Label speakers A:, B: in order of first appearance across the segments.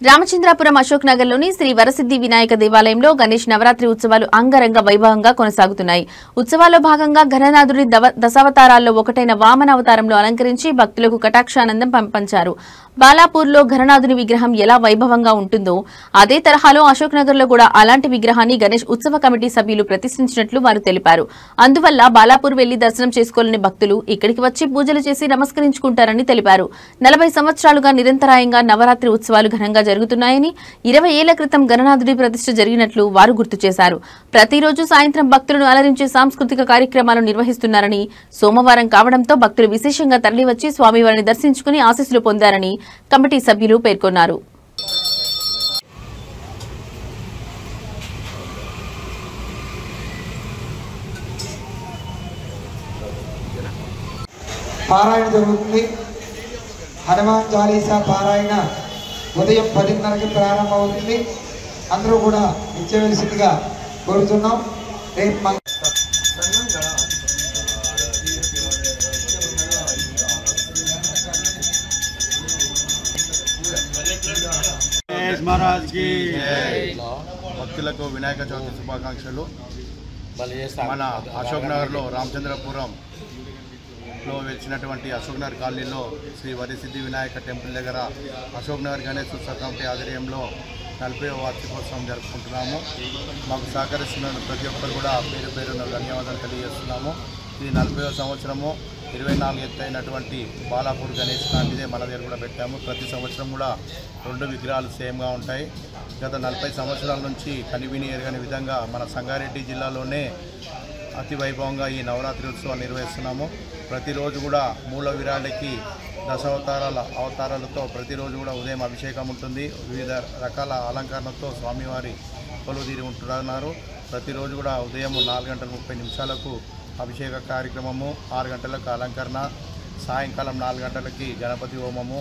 A: రామచంద్రాపురం అశోక్ నగర్లోని శ్రీ వరసిద్ధి వినాయక దేవాలయంలో గణేష్ నవరాత్రి ఉత్సవాలు అంగరంగ వైభవంగా కొనసాగుతున్నాయి. ఉత్సవాల్లో భాగంగా ఘననాథుడి దశావతారాల్లో ఒకటైన వామన అవతారంలో అలంకరించి భక్తులకు కటాక్షానందం పంచారు. బాలాపూర్లో ఘననాథుని విగ్రహం ఎలా వైభవంగా ఉంటుందో అదే తరహాలో అశోక్ నగర్లో కూడా అలాంటి విగ్రహాన్ని గణేష్ ఉత్సవ కమిటీ సభ్యులు ప్రతిష్ఠించినట్లు వారు తెలిపారు. అందువల్ల బాలాపూర్ వెళ్లి దర్శనం చేసుకోలేని భక్తులు ఇక్కడికి వచ్చి పూజలు చేసి నమస్కరించుకుంటారని తెలిపారు. 40 సంవత్సరాలుగా నిరంతరాయంగా నవరాత్రి ఉత్సవాలు ఘనంగా జరుగుతున్నాయని 20 ఏళ్ల క్రితం గణనాథుడి ప్రతిష్ఠ జరిగినట్లు వారు గుర్తు చేశారు. ప్రతిరోజు సాయంత్రం భక్తులను అలరించే సాంస్కృతిక కార్యక్రమాలు నిర్వహిస్తున్నారని, సోమవారం కావడంతో భక్తులు విశేషంగా తరలివచ్చి స్వామివారిని దర్శించుకుని ఆశీస్సులు పొందారని కమిటీ సభ్యులు పేర్కొన్నారు.
B: పారాయణ జరుగుతుంది. హనుమాన్ చాలీసా పారాయణ ఉదయం 10:30కి ప్రారంభమవుతుంది. అందరూ కూడా ఇచ్చవలసిందిగా కోరుతున్నాం. రేపు
C: భక్తులకు వినాయక చవితి శుభాకాంక్షలు. మన అశోక్ నగర్లో రామచంద్రపురంలో వెలిచినటువంటి అశోక్ నగర్ కాలనీలో శ్రీ వరసిద్ధి వినాయక టెంపుల్ దగ్గర అశోక్ నగర్ గణేష్ ఉత్సవ కమిటీ ఆధ్వర్యంలో 40వ వార్షికోత్సవం జరుపుకుంటున్నాము. మాకు సహకరిస్తున్న ప్రతి ఒక్కరు కూడా పేరు పేరున ధన్యవాదాలు తెలియజేస్తున్నాము. ఇది 40వ సంవత్సరము 24 ఎత్తైనటువంటి బాలాపూర్ గణేష్ లాంటిదే మన దగ్గర కూడా పెట్టాము. ప్రతి సంవత్సరం కూడా 2 విగ్రహాలు సేమ్గా ఉంటాయి. గత 40 సంవత్సరాల నుంచి కనివిని ఎరగని విధంగా మన సంగారెడ్డి జిల్లాలోనే అతి వైభవంగా ఈ నవరాత్రి ఉత్సవాన్ని నిర్వహిస్తున్నాము. ప్రతిరోజు కూడా మూల విరాళికి అవతారాలతో ప్రతిరోజు కూడా ఉదయం అభిషేకం ఉంటుంది. వివిధ రకాల అలంకరణతో స్వామివారి కొలువుదీరి ఉంటున్నారు. ప్రతిరోజు కూడా ఉదయం 4:30 అభిషేక కార్యక్రమము, 6 గంటలకు అలంకరణ, సాయంకాలం 4 గంటలకి గణపతి హోమము,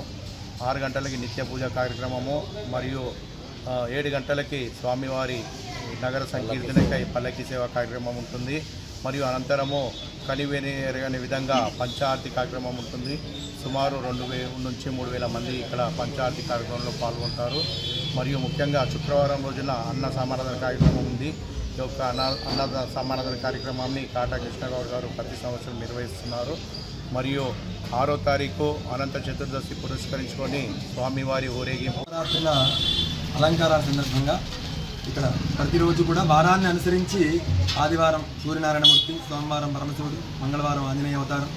C: 6 గంటలకి నిత్య పూజ కార్యక్రమము మరియు 7 గంటలకి స్వామివారి నగర సంకీర్తనకై పల్లకి సేవ కార్యక్రమం ఉంటుంది. మరియు అనంతరము కనివేని ఎరగని విధంగా పంచార్తి కార్యక్రమం ఉంటుంది. సుమారు 2000 నుంచి 3000 మంది ఇక్కడ పంచార్తి కార్యక్రమంలో పాల్గొంటారు. మరియు ముఖ్యంగా శుక్రవారం రోజున అన్న సమారాధన కార్యక్రమం ఉంది. ఈ యొక్క అన్న సమారాధన కార్యక్రమాన్ని కాటా కృష్ణగౌడ్ గారు ప్రతి సంవత్సరం నిర్వహిస్తున్నారు. మరియు 6వ తారీఖు అనంత చతుర్దశి పురస్కరించుకొని స్వామివారి ఊరేగింపు
D: అలంకారాల సందర్భంగా ఇక్కడ ప్రతిరోజు కూడా వారాన్ని అనుసరించి ఆదివారం సూర్యనారాయణమూర్తి, సోమవారం పరమశివుడు, మంగళవారం ఆంజనేయ అవతారం,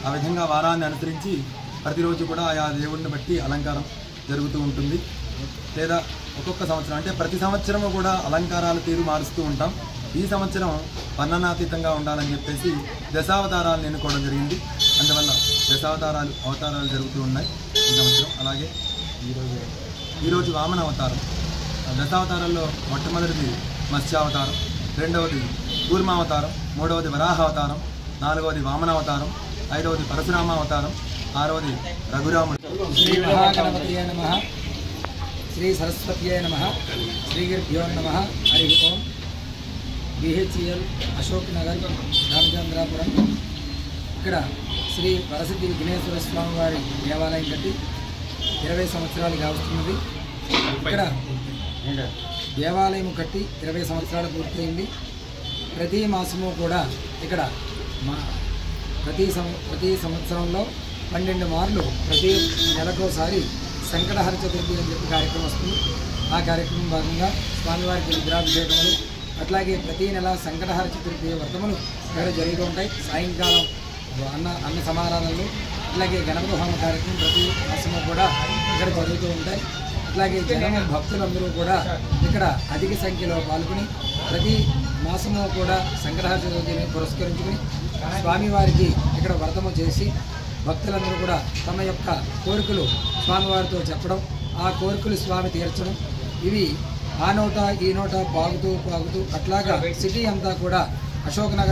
D: ఆ విధంగా వారాన్ని అనుసరించి ప్రతిరోజు కూడా ఆయా దేవుడిని బట్టి అలంకారం జరుగుతూ ఉంటుంది. లేదా ఒక్కొక్క సంవత్సరం అంటే ప్రతి సంవత్సరము కూడా అలంకారాల తీరు మారుస్తూ ఉంటాం. ఈ సంవత్సరం వర్ణనాతీతంగా ఉండాలని చెప్పేసి దశావతారాలను ఎన్నుకోవడం జరిగింది. అందువల్ల అవతారాలు జరుగుతూ ఉన్నాయి ఈ సంవత్సరం. అలాగే ఈరోజు వామన అవతారం. దశావతారాల్లో మొట్టమొదటిది మత్స్యావతారం, 2వది కూర్మావతారం, 3వది వరాహావతారం, 4వది వామనావతారం, 5వది పరశురామావతారం, 6వది రఘురాముడు.
E: శ్రీ మహాగణపతియే నమః, శ్రీ సరస్వతియే నమః, శ్రీ గురుభ్యో నమః. హరి ఓం. BHEL అశోక్ నగర్ రామచంద్రాపురం. ఇక్కడ శ్రీ వరసిద్ధి విఘ్నేశ్వర స్వామి వారి దేవాలయం కట్టి 20 సంవత్సరాలు కావస్తున్నది. ఇక్కడ దేవాలయం కట్టి 20 సంవత్సరాలు పూర్తయింది. ప్రతి మాసము కూడా ఇక్కడ ప్రతి సంవత్సరంలో 12 మార్లు ప్రతి నెలకోసారి సంకటహర చతుర్థి అని చెప్పి కార్యక్రమం వస్తుంది. ఆ కార్యక్రమం భాగంగా స్వామివారికి రుద్రాభిషేకములు, అట్లాగే ప్రతి నెల సంకటహర చతుర్థి వ్రతములు ఇక్కడ జరుగుతూ ఉంటాయి. సాయంకాలం అన్న సమారాధనలు, అట్లాగే గణపతి హోమ కార్యక్రమం ప్రతి మాసము కూడా ఇక్కడ జరుగుతూ ఉంటాయి. అట్లాగే భక్తులందరూ కూడా ఇక్కడ అధిక సంఖ్యలో పాల్గొని ప్రతి మాసము కూడా సంకటహర చతుర్థిని పురస్కరించుకుని స్వామివారికి ఇక్కడ వ్రతము చేసి భక్తులందరూ కూడా తమ యొక్క కోరికలు స్వామివారితో చెప్పడం, ఆ కోరికలు స్వామి తీర్చడం, ఇవి ఆ నోట ఈ నోట పాగుతూ అట్లాగా సిటీ అంతా కూడా అశోక్ నగర్